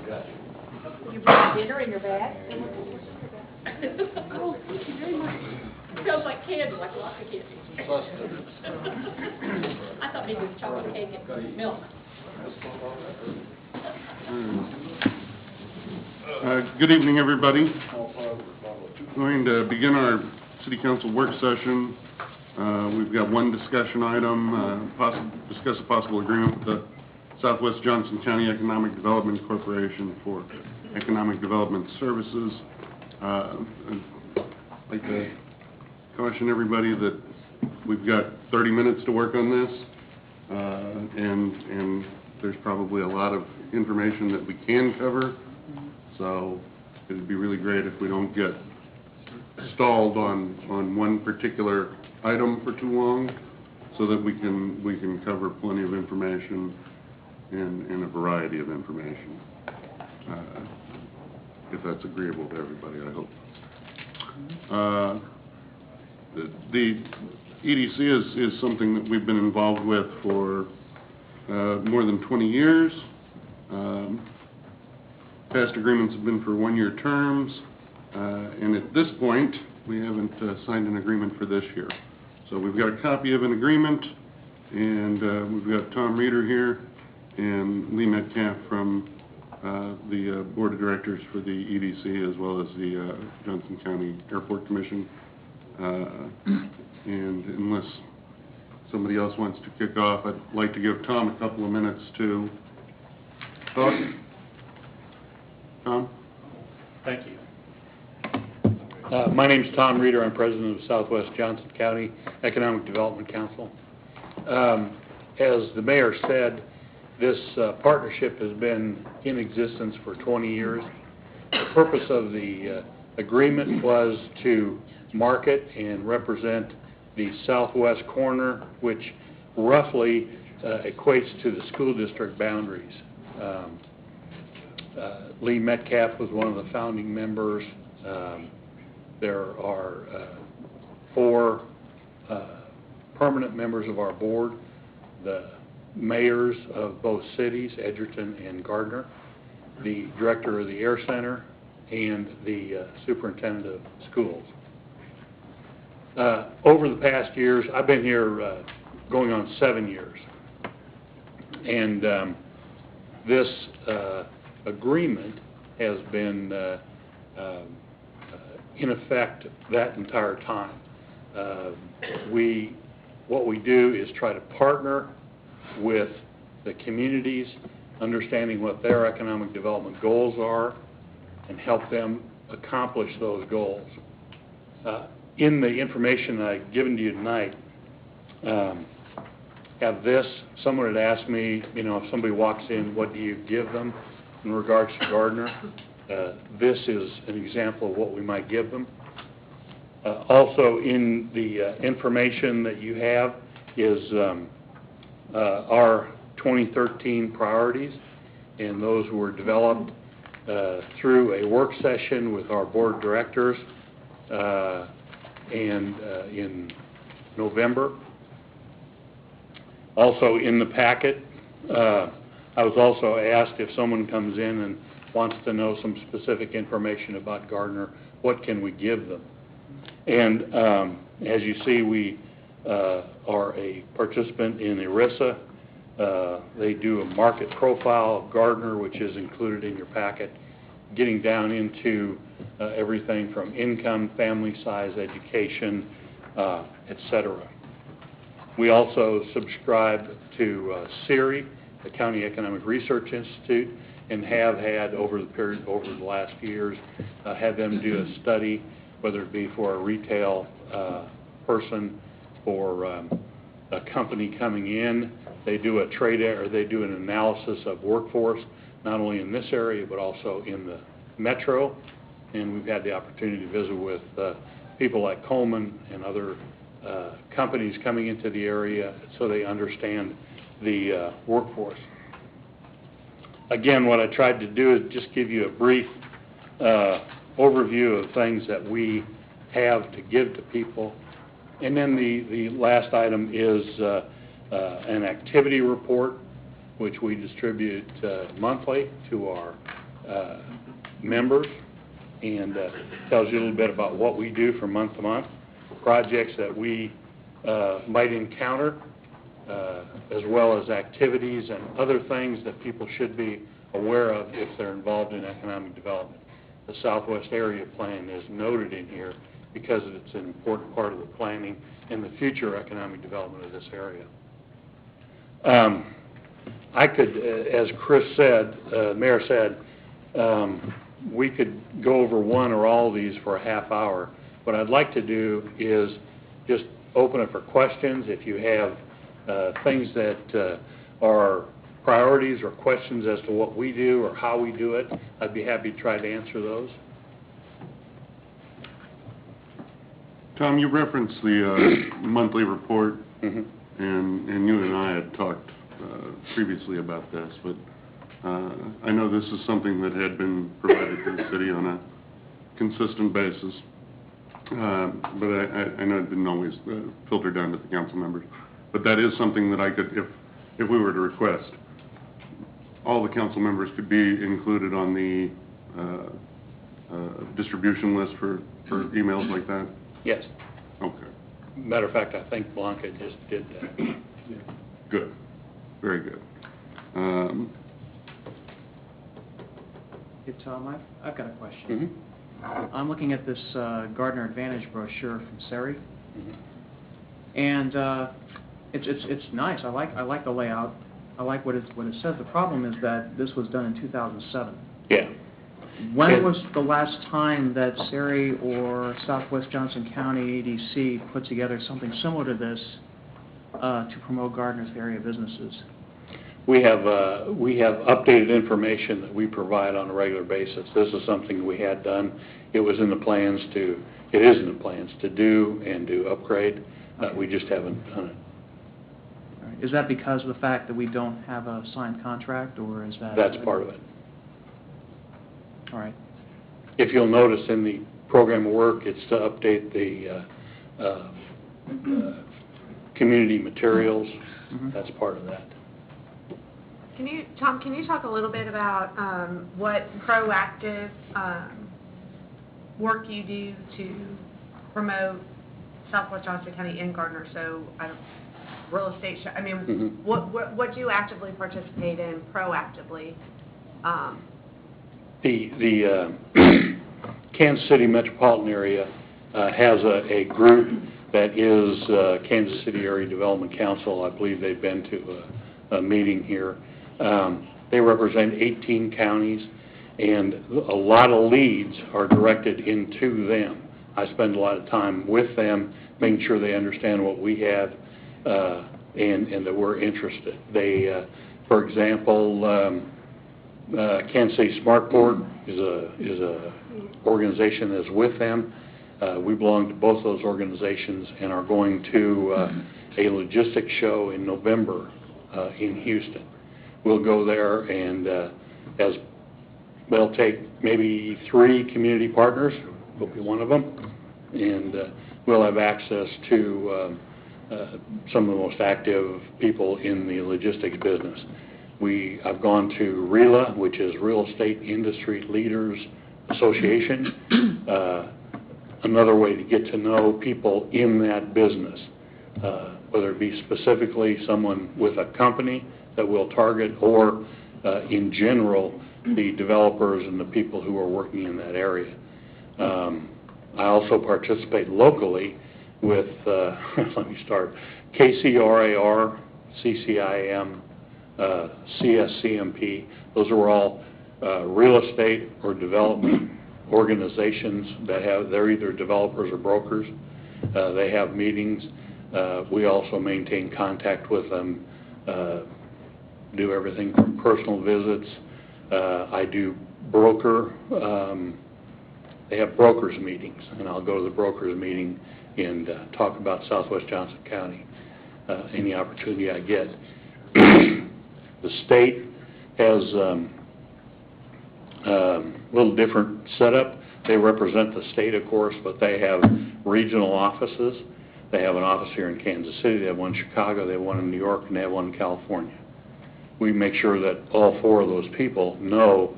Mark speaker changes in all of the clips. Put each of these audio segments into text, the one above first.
Speaker 1: You brought dinner in your bag? Oh, thank you very much.
Speaker 2: It smells like candy, like lots of candy. I thought maybe it was chocolate cake and milk.
Speaker 3: Good evening, everybody. We're going to begin our City Council work session. We've got one discussion item, discuss a possible agreement with the Southwest Johnson County Economic Development Corporation for economic development services. I'd like to caution everybody that we've got 30 minutes to work on this, and there's probably a lot of information that we can cover, so it'd be really great if we don't get stalled on one particular item for too long, so that we can cover plenty of information and a variety of information, if that's agreeable to everybody, I hope. The EDC is something that we've been involved with for more than 20 years. Past agreements have been for one-year terms, and at this point, we haven't signed an agreement for this year. So we've got a copy of an agreement, and we've got Tom Reeder here and Lee Metcalf from the Board of Directors for the EDC, as well as the Johnson County Airport Commission. And unless somebody else wants to kick off, I'd like to give Tom a couple of minutes to talk. Tom?
Speaker 4: Thank you. My name is Tom Reeder. I'm president of Southwest Johnson County Economic Development Council. As the mayor said, this partnership has been in existence for 20 years. The purpose of the agreement was to market and represent the southwest corner, which roughly equates to the school district boundaries. Lee Metcalf was one of the founding members. There are 4 permanent members of our board, the mayors of both cities, Edgerton and Gardner, the director of the Air Center, and the superintendent of schools. Over the past years, I've been here going on 7 years, and this agreement has been in effect that entire time. What we do is try to partner with the communities, understanding what their economic development goals are, and help them accomplish those goals. In the information I've given to you tonight, have this. Someone had asked me, if somebody walks in, what do you give them in regards to Gardner? This is an example of what we might give them. Also in the information that you have is our 2013 priorities, and those were developed through a work session with our board of directors in November. Also in the packet, I was also asked if someone comes in and wants to know some specific information about Gardner, what can we give them? And as you see, we are a participant in ERISA. They do a market profile of Gardner, which is included in your packet, getting down into everything from income, family size, education, etc. We also subscribe to CERI, the County Economic Research Institute, and have had over the last years, had them do a study, whether it be for a retail person or a company coming in. They do a they do an analysis of workforce, not only in this area but also in the metro. And we've had the opportunity to visit with people like Coleman and other companies coming into the area, so they understand the workforce. Again, what I tried to do is just give you a brief overview of things that we have to give to people. And then the last item is an activity report, which we distribute monthly to our members, and tells you a little bit about what we do from month to month, projects that we might encounter, as well as activities and other things that people should be aware of if they're involved in economic development. The Southwest Area Plan is noted in here because it's an important part of the planning and the future economic development of this area. I could, as Chris said, Mayor said, we could go over one or all of these for a half hour. What I'd like to do is just open it for questions. If you have things that are priorities or questions as to what we do or how we do it, I'd be happy to try to answer those.
Speaker 3: Tom, you referenced the monthly report,
Speaker 4: Mm-hmm.
Speaker 3: and you and I had talked previously about this, but I know this is something that had been provided to the city on a consistent basis, but I know it didn't always filter down to the council members. But that is something that I could, if we were to request, all the council members could be included on the distribution list for emails like that?
Speaker 4: Yes.
Speaker 3: Okay.
Speaker 4: Matter of fact, I think Blanca just did that.
Speaker 3: Good. Very good.
Speaker 5: Hey, Tom, I've got a question.
Speaker 4: Mm-hmm.
Speaker 5: I'm looking at this Gardner Advantage brochure from Seri,
Speaker 4: Mm-hmm.
Speaker 5: and it's nice. I like the layout. I like what it says. The problem is that this was done in 2007.
Speaker 4: Yeah.
Speaker 5: When was the last time that Seri or Southwest Johnson County ADC put together something similar to this to promote Gardner's area businesses?
Speaker 4: We have updated information that we provide on a regular basis. This is something we had done. It is in the plans to do and to upgrade. We just haven't done it.
Speaker 5: All right. Is that because of the fact that we don't have a signed contract, or is that...
Speaker 4: That's part of it.
Speaker 5: All right.
Speaker 4: If you'll notice in the program of work, it's to update the community materials.
Speaker 5: Mm-hmm.
Speaker 4: That's part of that.
Speaker 1: Tom, can you talk a little bit about what proactive work you do to promote Southwest Johnson County and Gardner? So, real estate,
Speaker 4: Mm-hmm.
Speaker 1: what do you actively participate in proactively?
Speaker 4: The Kansas City metropolitan area has a group that is Kansas City Area Development Council. I believe they've been to a meeting here. They represent 18 counties, and a lot of leads are directed into them. I spend a lot of time with them, making sure they understand what we have and that we're interested. They, for example, Kansas City Smart Board is a organization that's with them. We belong to both those organizations and are going to a logistics show in November in Houston. We'll go there, and as they'll take maybe 3 community partners, we'll be one of them, and we'll have access to some of the most active people in the logistics business. I've gone to RELA, which is Real Estate Industry Leaders Association, another way to get to know people in that business, whether it be specifically someone with a company that we'll target or in general the developers and the people who are working in that area. I also participate locally with, let me start, KCRAR, CCIM, CSCMP. Those are all real estate or development organizations that they're either developers or brokers. They have meetings. We also maintain contact with them, do everything from personal visits. I do they have brokers meetings, and I'll go to the brokers meeting and talk about Southwest Johnson County, any opportunity I get. The state has a little different setup. They represent the state, of course, but they have regional offices. They have an office here in Kansas City, they have one in Chicago, they have one in New York, and they have one in California. We make sure that all 4 of those people know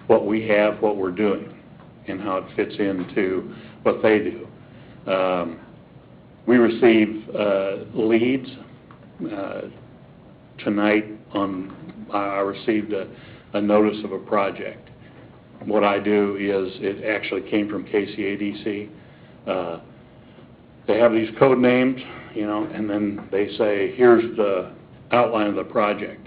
Speaker 4: what we have, what we're doing, and how it fits into what they do. We receive leads. Tonight I received a notice of a project. What I do is, it actually came from KCADC. They have these code names, you know, and then they say, here's the outline of the project.